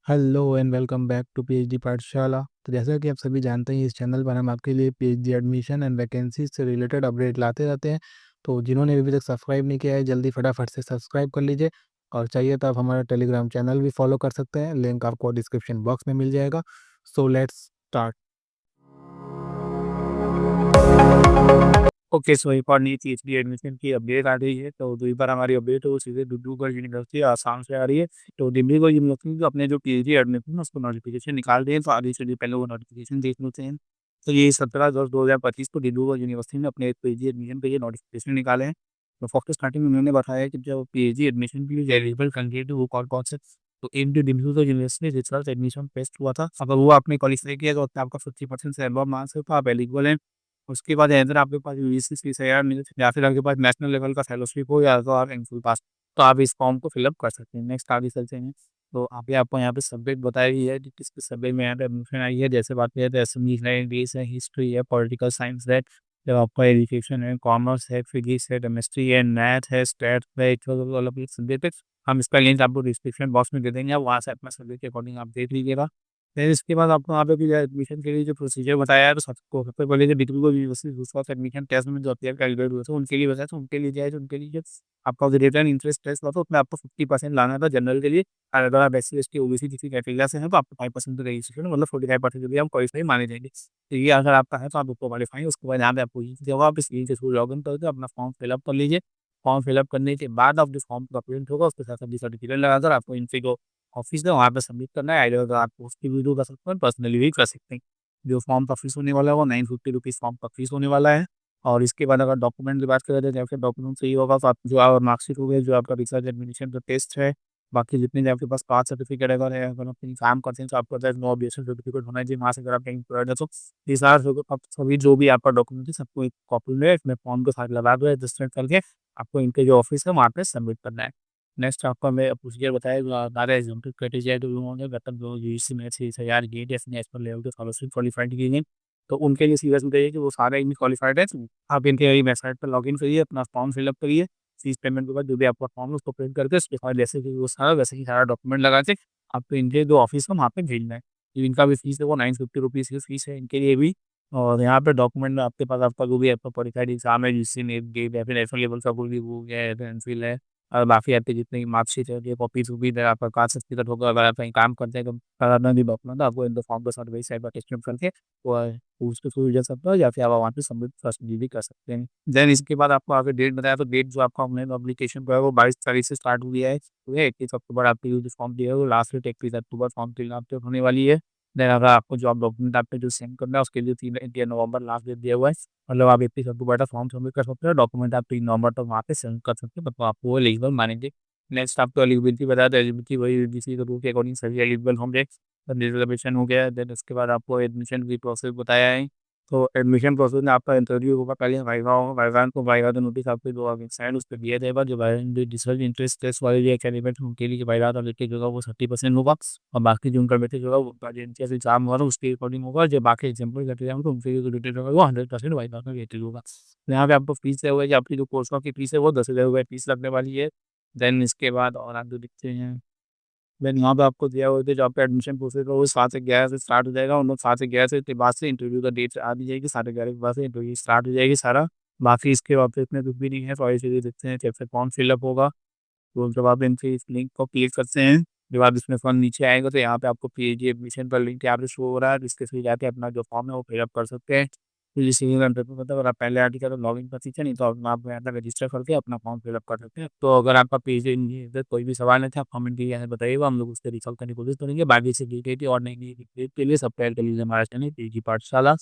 Hello and welcome back to PhD Pathshala. तो जैसा कि आप सभी जानते हैं, इस चैनल पर हम आपके लिए पीएचडी एडमिशन एंड वैकेंसी से रिलेटेड अपडेट लाते रहते हैं। तो जिन्होंने अभी तक सब्सक्राइब नहीं किया है, जल्दी फटाफट से सब्सक्राइब कर लीजिए। और चाहिए तो आप हमारा टेलीग्राम चैनल भी फॉलो कर सकते हैं, लिंक आपको डिस्क्रिप्शन बॉक्स में मिल जाएगा। So let's start. ओके, सो एक और नई पीएचडी एडमिशन की अपडेट आ गई है। तो दूसरी बार हमारी अपडेट है वो सीधे डिब्रूगढ़ यूनिवर्सिटी आसाम से आ रही है। तो डिब्रूगढ़ यूनिवर्सिटी जो अपने जो पीएचडी एडमिशन है उसको नोटिफिकेशन निकाल दें, तो आगे चलिए पहले वो नोटिफिकेशन देख लेते हैं। तो ये 17/10/2025 को डिब्रूगढ़ यूनिवर्सिटी ने अपने पीएचडी एडमिशन के लिए नोटिफिकेशन निकाले हैं। तो फर्स्ट स्टार्टिंग में उन्होंने बताया कि जो पीएचडी एडमिशन के लिए एलिजिबल कैंडिडेट वो कौन कौन से। तो एक जो Dibrugarh university research admission test हुआ था, अगर वो आपने क्वालिफाई किया तो उसमें आपका 50% से अबव मार्क्स है तो आप एलिजिबल हैं। उसके बाद अगर आपके पास यूजीसी सीसीआईआर मिले या फिर आपके पास नेशनल लेवल का फेलोशिप हो या तो आप एमफिल पास, तो आप इस फॉर्म को फिलअप कर सकते हैं। नेक्स्ट आगे चलते हैं। तो आगे आपको यहाँ पे सब्जेक्ट बताई गई है कि किस किस सब्जेक्ट में यहाँ पे एडमिशन आई है। जैसे बात करें तो एसएमई है, इंग्लिश है, हिस्ट्री है, पॉलिटिकल साइंस है, जब आपका एजुकेशन है, कॉमर्स है, फिजिक्स है, केमिस्ट्री है, मैथ है, स्टैट है, अलग सब्जेक्ट है। हम इसका लिंक आपको डिस्क्रिप्शन बॉक्स में दे देंगे, आप वहाँ से अपना सब्जेक्ट के अकॉर्डिंग आप देख लीजिएगा। फिर इसके बाद आपको वहाँ पे भी एडमिशन के लिए जो प्रोसीजर बताया है, तो सबसे पहले जो डिग्री को यूनिवर्सिटी दूसरा एडमिशन टेस्ट में जो अपियर कैंडिडेट हुए थे उनके लिए बताया, तो उनके लिए जाए तो उनके लिए जो आपका जो रिटर्न इंटरेस्ट टेस्ट हुआ था उसमें आपको 50% लाना था जनरल के लिए। और अगर आप एससी एसटी ओबीसी किसी कैटेगरी से हैं तो आपको 5% तो रजिस्ट्रेशन मतलब 45% के लिए हम क्वालिफाई माने जाएंगे। तो ये अगर आपका है तो आप उसको क्वालिफाई, उसके बाद यहाँ पे आपको जब आप इस लिंक के थ्रू लॉग इन करके अपना फॉर्म फिलअप कर लीजिए। फॉर्म फिलअप करने के बाद आप जो फॉर्म का प्रिंट होगा उसके साथ अपनी सर्टिफिकेट लगाकर आपको इनसे जो ऑफिस है वहाँ पे सबमिट करना है। आइडर आप उसकी वीडियो कर सकते हैं, पर्सनली भी कर सकते हैं। जो फॉर्म का फीस होने वाला है वो 950 रुपीज़ फॉर्म का फीस होने वाला है। और इसके बाद अगर डॉक्यूमेंट की बात करें तो जैसे डॉक्यूमेंट चाहिए होगा तो आप जो मार्कशीट हो गई, जो आपका रिसर्च एडमिशन का टेस्ट है, बाकी जितने भी आपके पास पास सर्टिफिकेट अगर है, अगर आप कहीं काम करते हैं तो आपका नो ऑब्जेक्शन सर्टिफिकेट होना चाहिए वहाँ से, अगर आप कहीं एम्प्लॉयड है तो ये सारा आप सभी जो भी आपका डॉक्यूमेंट है सबको एक कॉपी में इसमें फॉर्म के साथ लगा दो, एडजस्टमेंट करके आपको इनके जो ऑफिस है वहाँ पे सबमिट करना है। नेक्स्ट आपका मैं प्रोसीजर बताया हमारे एग्जाम्पल क्राइटेरिया जो होंगे, मतलब जो यूजीसी में से यार गेट या नेशनल लेवल के स्कॉलरशिप क्वालिफाइड की गई, तो उनके लिए सीरियस बताइए कि वो सारे इनमें क्वालिफाइड है। आप इनके वेबसाइट पर लॉगिन करिए, अपना फॉर्म फिलअप करिए। फीस पेमेंट के बाद जो भी आपका फॉर्म है उसको प्रिंट करके उसके बाद जैसे कि वो सारा वैसे ही सारा डॉक्यूमेंट लगा के आपको इनके जो ऑफिस है वहाँ पे भेजना है। जो इनका भी फीस है वो 950 रुपीज़ की फीस है इनके लिए भी। और यहाँ पे डॉक्यूमेंट में आपके पास आपका जो भी आपका क्वालिफाइड एग्जाम है, जिससे नेट गेट या फिर नेशनल लेवल का कोई भी वो है, एमफिल है, और बाकी आपकी जितनी मार्कशीट है, ये कॉपी-वॉपी है, आपका कास्ट सर्टिफिकेट होगा, अगर आप कहीं काम करते हैं तो कराना भी डॉक्यूमेंट आपको इन फॉर्म के साथ वही साइड अटैचमेंट करके वो उसके थ्रू जा सकता है, या फिर आप वहाँ पे सबमिट फर्स्ट भी कर सकते हैं। देन इसके बाद आपको आगे डेट बताया, तो डेट जो आपका ऑनलाइन एप्लीकेशन का है वो 22 तारीख से स्टार्ट हुई है। तो 21 अक्टूबर आपकी जो फॉर्म दिया है वो लास्ट डेट 21 अक्टूबर फॉर्म फिल आपके होने वाली है। देन अगर आपको जो आप डॉक्यूमेंट आपने जो सेंड करना है उसके लिए 3 नवंबर लास्ट डेट दिया हुआ है। मतलब आप 21 अक्टूबर तक फॉर्म सबमिट कर सकते हो, डॉक्यूमेंट आप 3 नवंबर तक वहाँ पे सेंड कर सकते हैं, मतलब आपको वो एलिजिबल मानेंगे। नेक्स्ट आपको एलिजिबिलिटी बता दें, एलिजिबिलिटी वही यूजीसी के रूल के अकॉर्डिंग सभी एलिजिबल होंगे। रिजर्वेशन हो गया, देन उसके बाद आपको एडमिशन की प्रोसेस बताया है। तो एडमिशन प्रोसेस में आपका इंटरव्यू होगा, पहले वाइवा होगा, वाइवा को वाइवा का नोटिस आपके जो साइन उस पर दिया जाएगा। जो डिजिटल इंटरेस्ट टेस्ट वाले जो कैंडिडेट उनके लिए वाइवा का वेटेज होगा वो 30% होगा। और बाकी जो उनका वेटेज होगा वो जैसे एग्जाम होगा उसके अकॉर्डिंग होगा। जो बाकी एग्जाम्पल करते जाएंगे तो उनके जो वेटेज होगा वो 100% वाइवा का वेटेज होगा। तो यहाँ पे आपको फीस है हुआ है, आपकी जो कोर्स की फीस है वो 10,000 रुपये फीस लगने वाली है। देन इसके बाद और आप जो दिखते हैं, देन यहाँ पे आपको दिया हुआ है जो आपका एडमिशन प्रोसेस है वो 7 से 11 से स्टार्ट हो जाएगा। उन लोग 7 से 11 से के बाद से इंटरव्यू का डेट आ दी जाएगी, 11:30 के बाद से इंटरव्यू स्टार्ट हो जाएगी सारा। बाकी इसके बाद तो इतने कुछ भी नहीं है, सॉरी चीज़ें देखते हैं जब से फॉर्म फिलअप होगा तो जब आप इनसे इस लिंक को क्लिक करते हैं, जब आप इसमें फॉर्म नीचे आएगा तो यहाँ पे आपको पीएचडी एडमिशन का लिंक यहाँ पे शो हो रहा है, जिसके थ्रू जाके अपना जो फॉर्म है वो फिलअप कर सकते हैं। तो इसी घंटे पे मतलब अगर आप पहले आर्टिकल तो लॉग इन कर सकते हैं, नहीं तो आप यहाँ तक रजिस्टर करके अपना फॉर्म फिलअप कर सकते हैं। तो अगर आपका पीएचडी कोई भी सवाल है तो आप कमेंट के यहाँ बताइएगा, हम लोग उससे रिसॉल्व करने की कोशिश करेंगे। बाकी से की और नई नई के लिए सब्सक्राइब कर लीजिए हमारा चैनल पीएचडी पाठशाला।